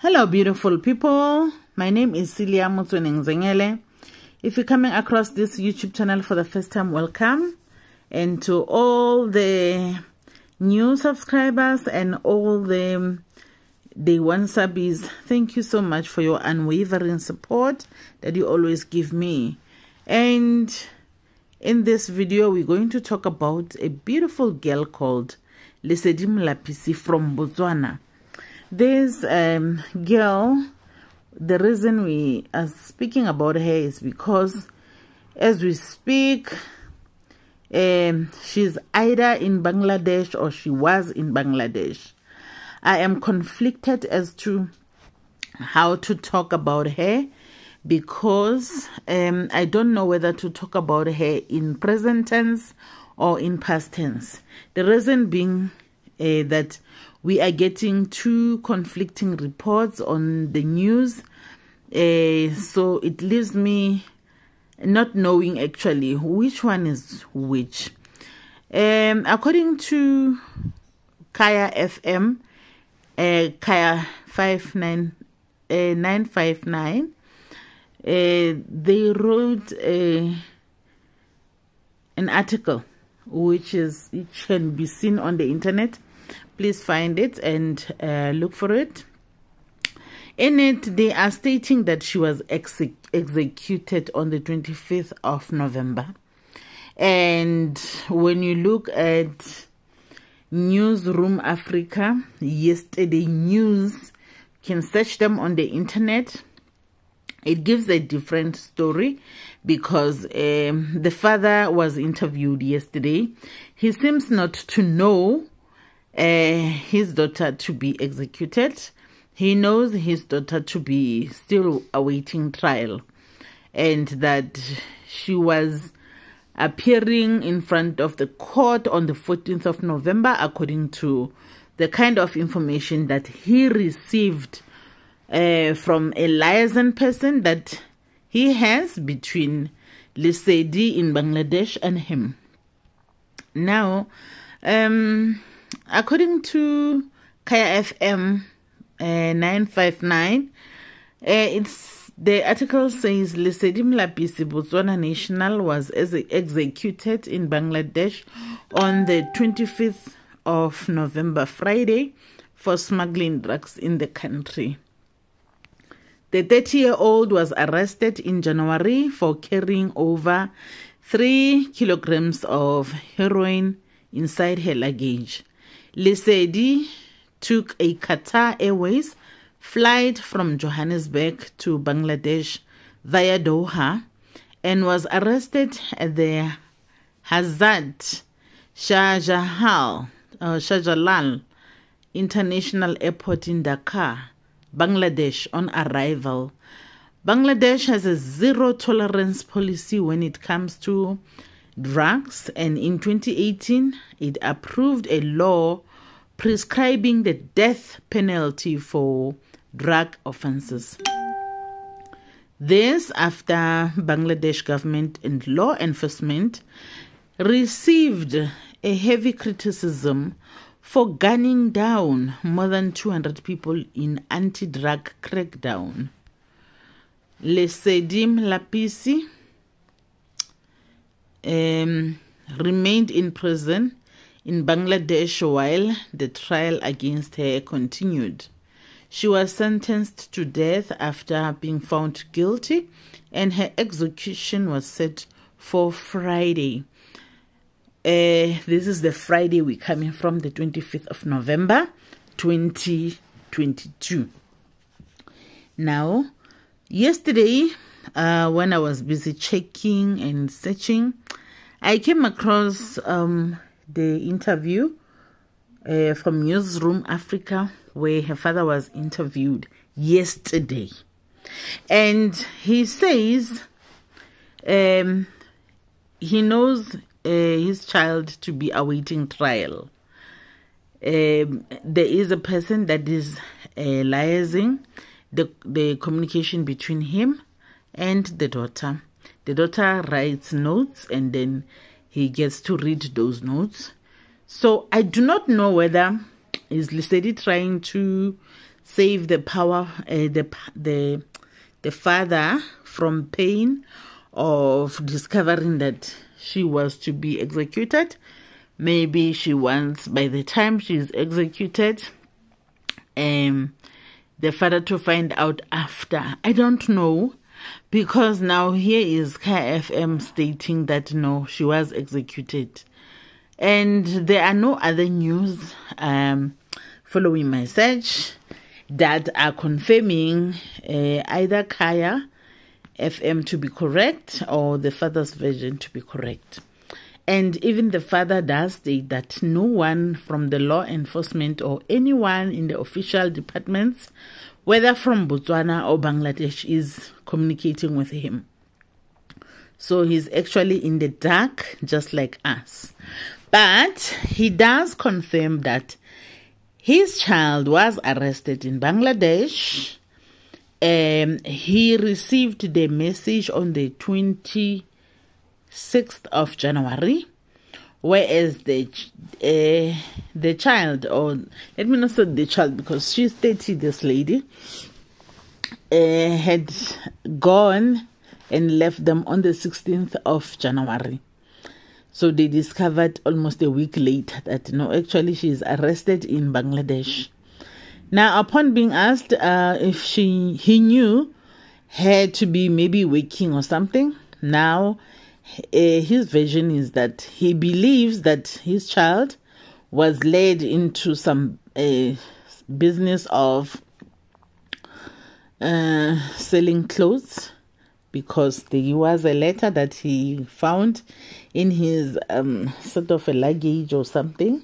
Hello, beautiful people. My name is Celia Motsweneng-Zengele. If you're coming across this YouTube channel for the first time, welcome. And to all the new subscribers and all the day one subbies, thank you so much for your unwavering support that you always give me. And in this video, we're going to talk about a beautiful girl called Lesedi Molapisi from Botswana. This girl, the reason we are speaking about her is because as we speak, she's either in Bangladesh or she was in Bangladesh. I am conflicted as to how to talk about her because I don't know whether to talk about her in present tense or in past tense. The reason being that we are getting two conflicting reports on the news, so it leaves me not knowing actually which one is which. According to Kaya FM, Kaya 959, they wrote an article which can be seen on the internet. Please find it and look for it. In it, they are stating that she was executed on the 25th of November. And when you look at Newsroom Africa, yesterday news, you can search them on the internet. It gives a different story because the father was interviewed yesterday. He seems not to know his daughter to be executed. He knows his daughter to be still awaiting trial, and that she was appearing in front of the court on the 14th of November, according to the kind of information that he received from a liaison person that he has between Lesedi in Bangladesh and him. Now, according to Kaya FM 959, the article says Lesedi Molapisi, Botswana national, was executed in Bangladesh on the 25th of November, Friday, for smuggling drugs in the country. The 30-year-old was arrested in January for carrying over 3 kilograms of heroin inside her luggage. Lesedi took a Qatar Airways flight from Johannesburg to Bangladesh via Doha and was arrested at the Hazrat Shahjalal International Airport in Dhaka, Bangladesh, on arrival. Bangladesh has a zero-tolerance policy when it comes to drugs, and in 2018 it approved a law prescribing the death penalty for drug offenses. This after Bangladesh government and law enforcement received a heavy criticism for gunning down more than 200 people in anti-drug crackdown. Lesedi Molapisi remained in prison in Bangladesh while the trial against her continued. She was sentenced to death after being found guilty, and her execution was set for Friday. This is the Friday we're coming from, the 25th of November, 2022. Now, yesterday, when I was busy checking and searching, I came across the interview from Newsroom Africa where her father was interviewed yesterday. And he says he knows his child to be awaiting trial. There is a person that is liaising the communication between him and the daughter. The daughter writes notes and then he gets to read those notes. So I do not know whether is Lesedi trying to save the father from pain of discovering that she was to be executed. Maybe she wants, by the time she is executed, the father to find out after. I don't know, because now here is KFM stating that no, she was executed, and there are no other news following my search that are confirming either Kaya FM to be correct or the father's version to be correct. And even the father does state that no one from the law enforcement or anyone in the official departments, whether from Botswana or Bangladesh, is communicating with him. So he's actually in the dark, just like us. But he does confirm that his child was arrested in Bangladesh. He received the message on the 26th of January, whereas the child, or let me not say the child because she's 30, this lady, had gone and left them on the 16th of January. So they discovered almost a week later that no, actually she is arrested in Bangladesh. Now, upon being asked if he knew her to be maybe waking or something, now his version is that he believes that his child was led into some business of selling clothes, because there was a letter that he found in his sort of a luggage or something,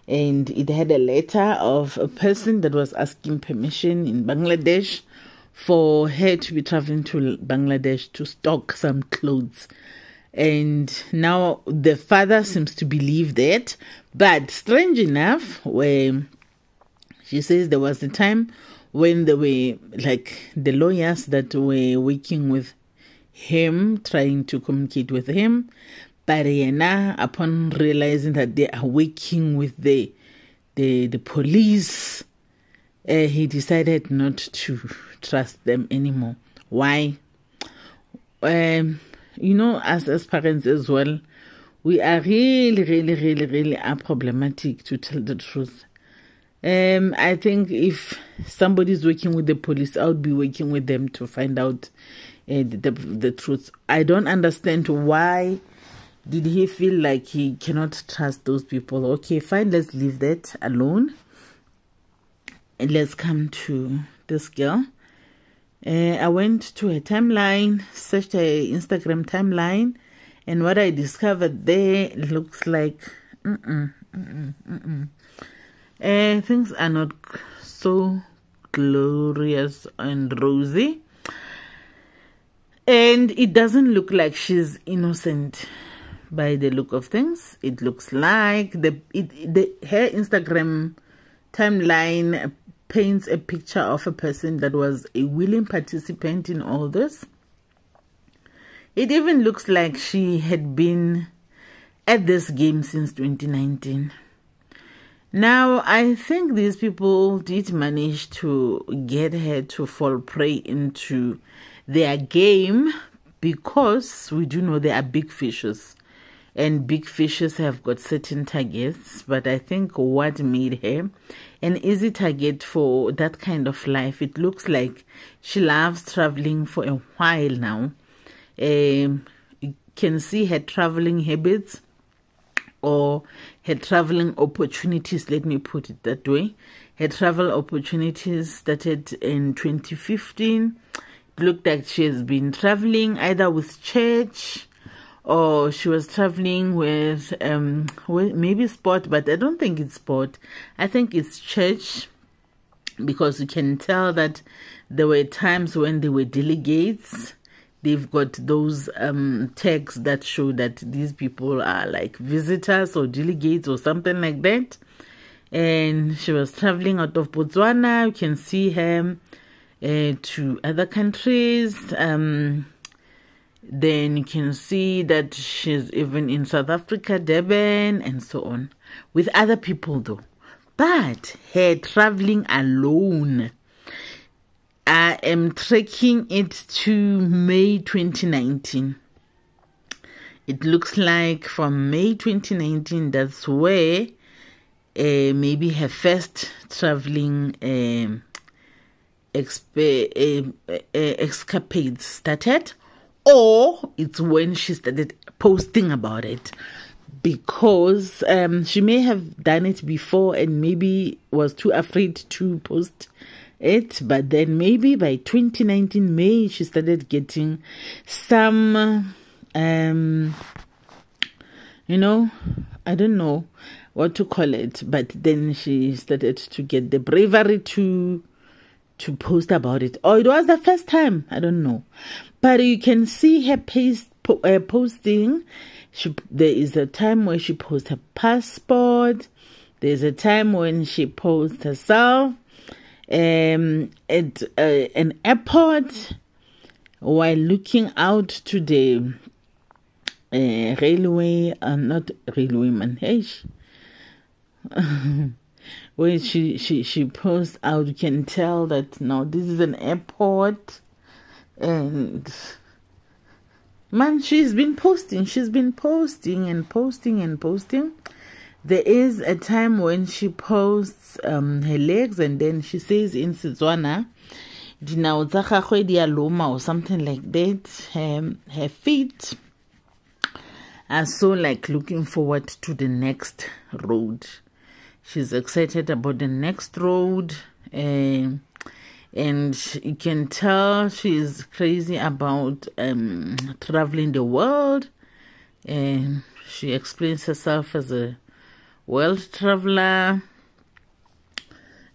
and it had a letter of a person that was asking permission in Bangladesh for her to be traveling to Bangladesh to stock some clothes. And now the father seems to believe that. But strange enough, where she says there was a time when there were like the lawyers that were working with him, trying to communicate with him, but now upon realizing that they are working with the police, he decided not to trust them anymore. Why? You know, as parents as well, we are really are problematic, to tell the truth. I think if somebody is working with the police, I would be working with them to find out the truth. I don't understand why did he feel like he cannot trust those people. Okay, fine, let's leave that alone. And let's come to this girl. I went to her timeline, searched her Instagram timeline, and what I discovered there looks like things are not so glorious and rosy, and it doesn't look like she's innocent by the look of things. It looks like her Instagram timeline paints a picture of a person that was a willing participant in all this. It even looks like she had been at this game since 2019. Now, I think these people did manage to get her to fall prey into their game, because we do know there are big fishes, and big fishes have got certain targets. But I think what made her an easy target for that kind of life, it looks like she loves traveling for a while now. You can see her traveling habits, or her traveling opportunities, let me put it that way. Her travel opportunities started in 2015. It looked like she has been traveling either with church, or she was traveling with maybe sport, but I don't think it's sport. I think it's church, because you can tell that there were times when they were delegates. They've got those tags that show that these people are like visitors or delegates or something like that. And she was traveling out of Botswana. You can see her to other countries. Then you can see that she's even in South Africa, Durban, and so on, with other people though. But her traveling alone, I am tracking it to May 2019. It looks like from May 2019, that's where maybe her first traveling escapades started, or it's when she started posting about it, because she may have done it before and maybe was too afraid to post it, but then maybe by 2019 May she started getting some you know, I don't know what to call it, but then she started to get the bravery to post about it, or it was the first time, I don't know. But you can see her posting. There is a time where she posts her passport. There's a time when she posts herself at an airport while looking out to the railway, not railway man, when she posts out, you can tell that now this is an airport, and man, she's been posting and posting and posting. There is a time when she posts her legs, and then she says in Setswana, dinao tsa gagwe di a loma, or something like that. Her feet are so like looking forward to the next road. She's excited about the next road, and you can tell she's crazy about traveling the world. And she explains herself as a world traveler,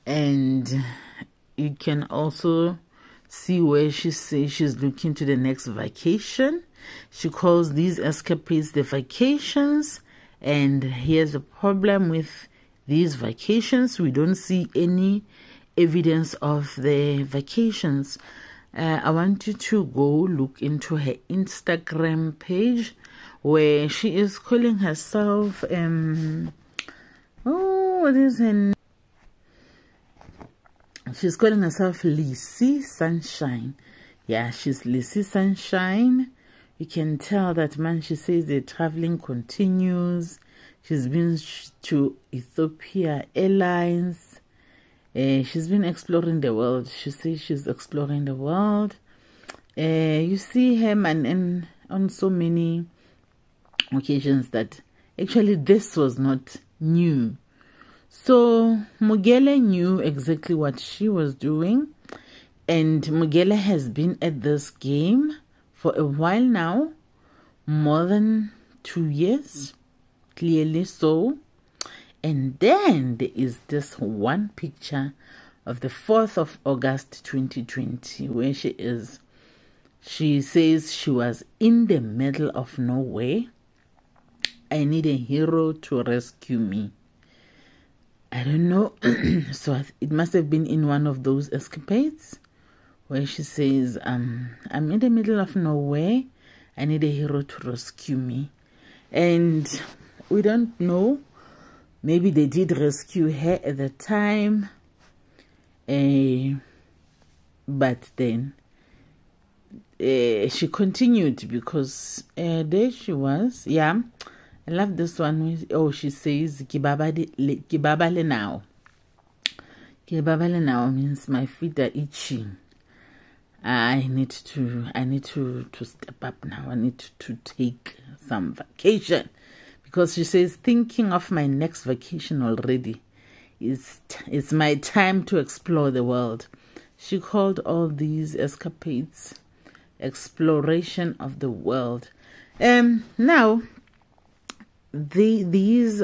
and you can also see where she says she's looking to the next vacation. She calls these escapades the vacations, and here's the problem with these vacations: we don't see any evidence of the vacations. I want you to go look into her Instagram page, where she is calling herself what is her name? She's calling herself Lesedi Sunshine. Yeah, she's Lesedi Sunshine. You can tell that, man. She says the traveling continues. She's been to Ethiopia Airlines. She's been exploring the world. She says she's exploring the world. You see her, man, on so many occasions that actually this was not new. So Mogele knew exactly what she was doing, and Mogele has been at this game for a while now, more than 2 years, clearly so. And then there is this one picture of the 4th of August 2020, where she is. She says she was in the middle of nowhere. I need a hero to rescue me. I don't know. So it must have been in one of those escapades where she says, I'm in the middle of nowhere. I need a hero to rescue me. And we don't know. Maybe they did rescue her at the time. But then she continued, because there she was. Yeah. I love this one. Oh, she says, Kibabale now. Kibabale now means my feet are itching. I need to step up now. I need to take some vacation, because she says, thinking of my next vacation already. It's my time to explore the world. She called all these escapades exploration of the world. Now, these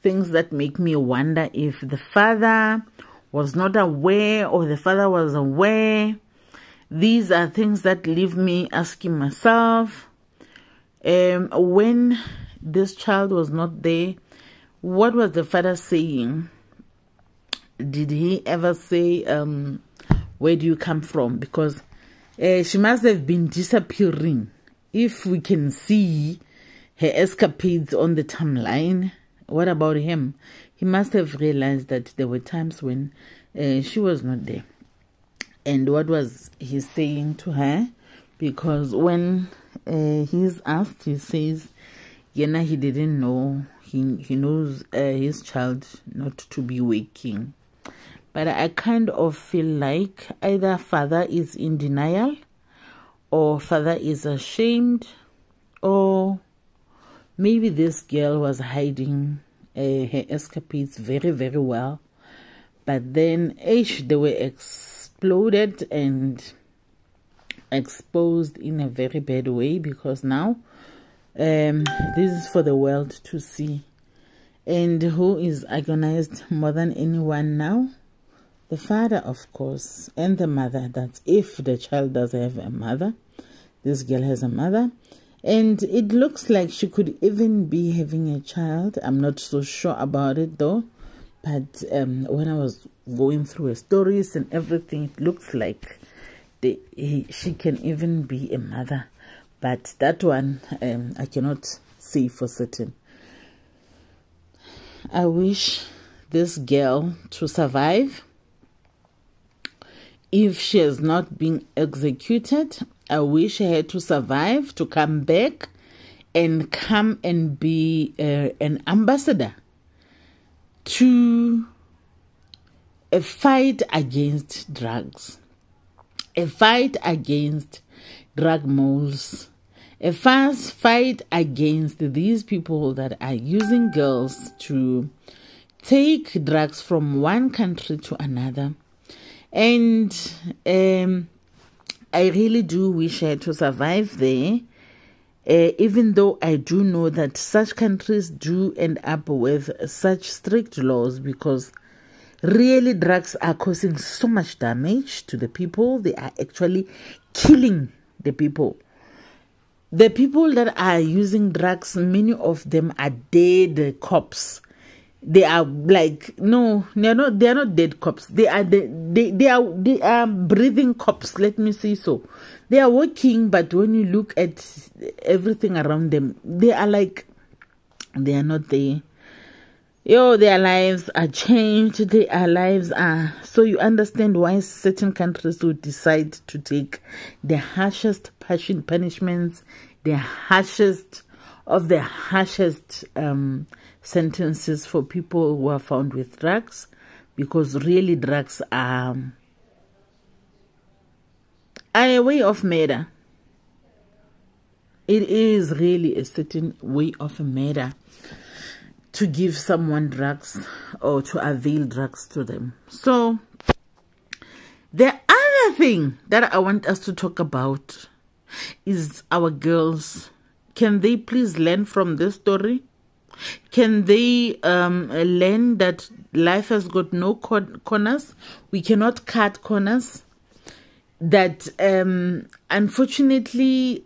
things that make me wonder if the father was not aware or the father was aware. These are things that leave me asking myself, when this child was not there, what was the father saying? Did he ever say, where do you come from? Because she must have been disappearing. If we can see her escapades on the timeline, what about him? He must have realized that there were times when she was not there. And what was he saying to her? Because when he's asked, he says, Yena, he didn't know. He knows his child not to be waking. But I kind of feel like either father is in denial, or father is ashamed, or maybe this girl was hiding her escapades very, very well. But then they were exploded and exposed in a very bad way, because now this is for the world to see. And who is agonized more than anyone now? The father, of course, and the mother. That's if the child does have a mother. This girl has a mother, and it looks like she could even be having a child. I'm not so sure about it though, but when I was going through her stories and everything, it looks like she can even be a mother. But that one, I cannot say for certain. I wish this girl to survive. If she has not been executed, I wish her to survive, to come back and come and be an ambassador to a fight against drugs, a fight against drug moles, a fast fight against these people that are using girls to take drugs from one country to another. And I really do wish her to survive there, even though I do know that such countries do end up with such strict laws, because really drugs are causing so much damage to the people. They are actually killing the people. The people that are using drugs, many of them are dead cops. They are like, no, they are not dead cops. They are they are breathing cops, let me say so. They are working, but when you look at everything around them, they are like, they are not there. Their lives are changed. Their lives are, so you understand why certain countries would decide to take the harshest punishments, the harshest of the harshest sentences for people who are found with drugs, because really drugs are a way of murder. It is really a certain way of murder to give someone drugs or to avail drugs to them. So the other thing that I want us to talk about is our girls. Can they please learn from this story? Can they learn that life has got no corners? We cannot cut corners. That unfortunately,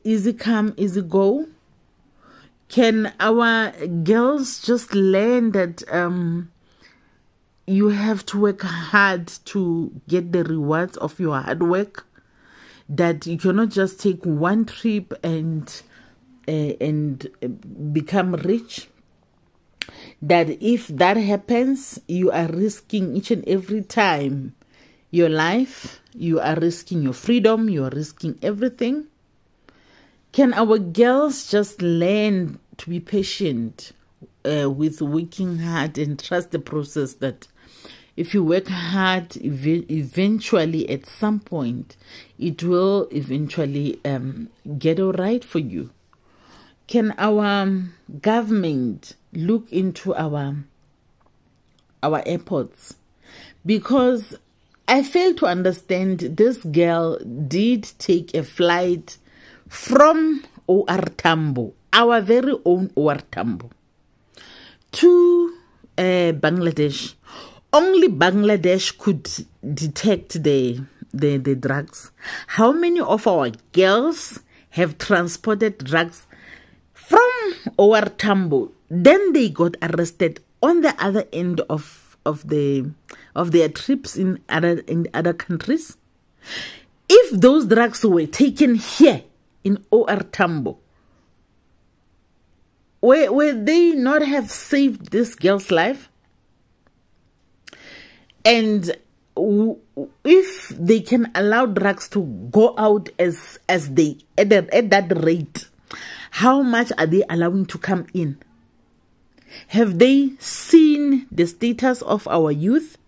easy come, easy go. Can our girls just learn that you have to work hard to get the rewards of your hard work? That you cannot just take one trip and become rich. That if that happens, you are risking each and every time your life, you are risking your freedom, you are risking everything. Can our girls just learn to be patient with working hard and trust the process, that if you work hard, eventually at some point, it will eventually get all right for you? Can our government look into our airports? Because I fail to understand, this girl did take a flight from OR Tambo, our very own OR Tambo, to Bangladesh. Only Bangladesh could detect the drugs. How many of our girls have transported drugs from OR Tambo? Then they got arrested on the other end of their trips in other countries. If those drugs were taken here in OR Tambo, would they not have saved this girl's life? And if they can allow drugs to go out as they at that rate, how much are they allowing to come in? Have they seen the status of our youth?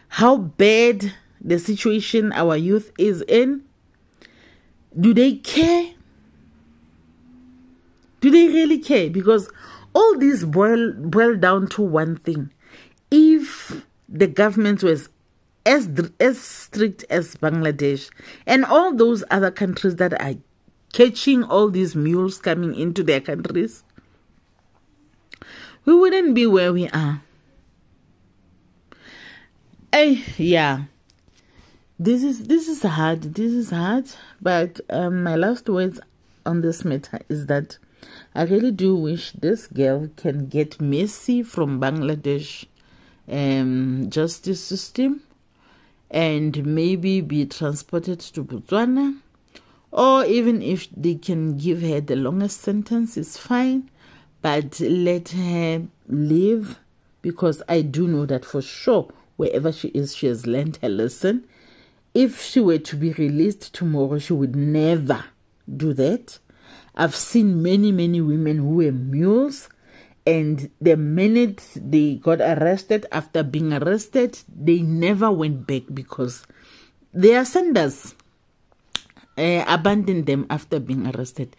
How bad the situation our youth is in? Do they care? Do they really care? Because all these boil down to one thing. If the government was as strict as Bangladesh and all those other countries that are catching all these mules coming into their countries, we wouldn't be where we are. Yeah, this is hard. This is hard. But my last words on this matter is that I really do wish this girl can get mercy from Bangladesh justice system and maybe be transported to Botswana, or even if they can give her the longest sentence, it's fine, but let her live, because I do know that for sure wherever she is, she has learned her lesson. If she were to be released tomorrow, she would never do that. I've seen many women who were mules, and the minute they got arrested, after being arrested, they never went back because their senders abandoned them after being arrested.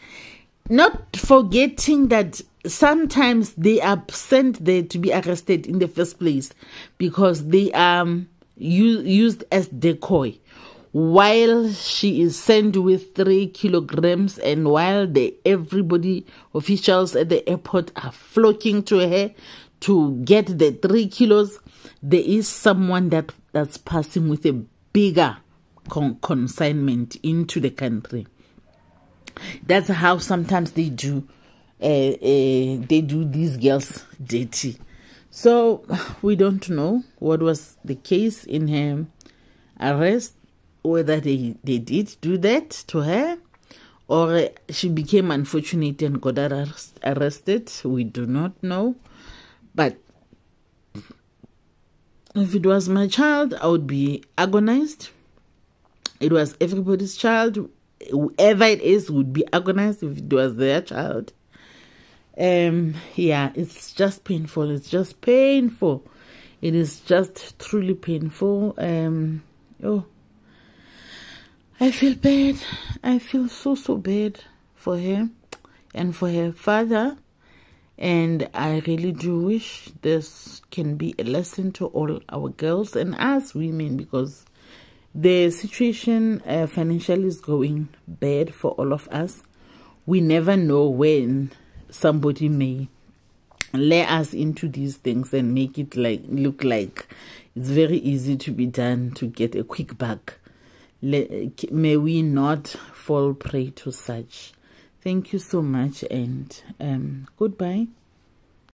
Not forgetting that sometimes they are sent there to be arrested in the first place because they are used as decoy, while she is sent with 3 kilograms, and while everybody, officials at the airport are flocking to her to get the 3 kilos, there is someone that's passing with a bigger consignment into the country. That's how sometimes they do these girls dirty. So we don't know what was the case in her arrest, whether they did do that to her or she became unfortunate and got arrested. We do not know. But if it was my child, I would be agonized. It was everybody's child. Whoever it is would be agonized if it was their child. Yeah, it's just painful. It's just painful. It is just truly painful. Oh, I feel bad. I feel so bad for her and for her father. And I really do wish this can be a lesson to all our girls and us women, because the situation financially is going bad for all of us. We never know when somebody may lure us into these things and make it look like it's very easy to be done to get a quick buck. May we not fall prey to such. Thank you so much, and goodbye.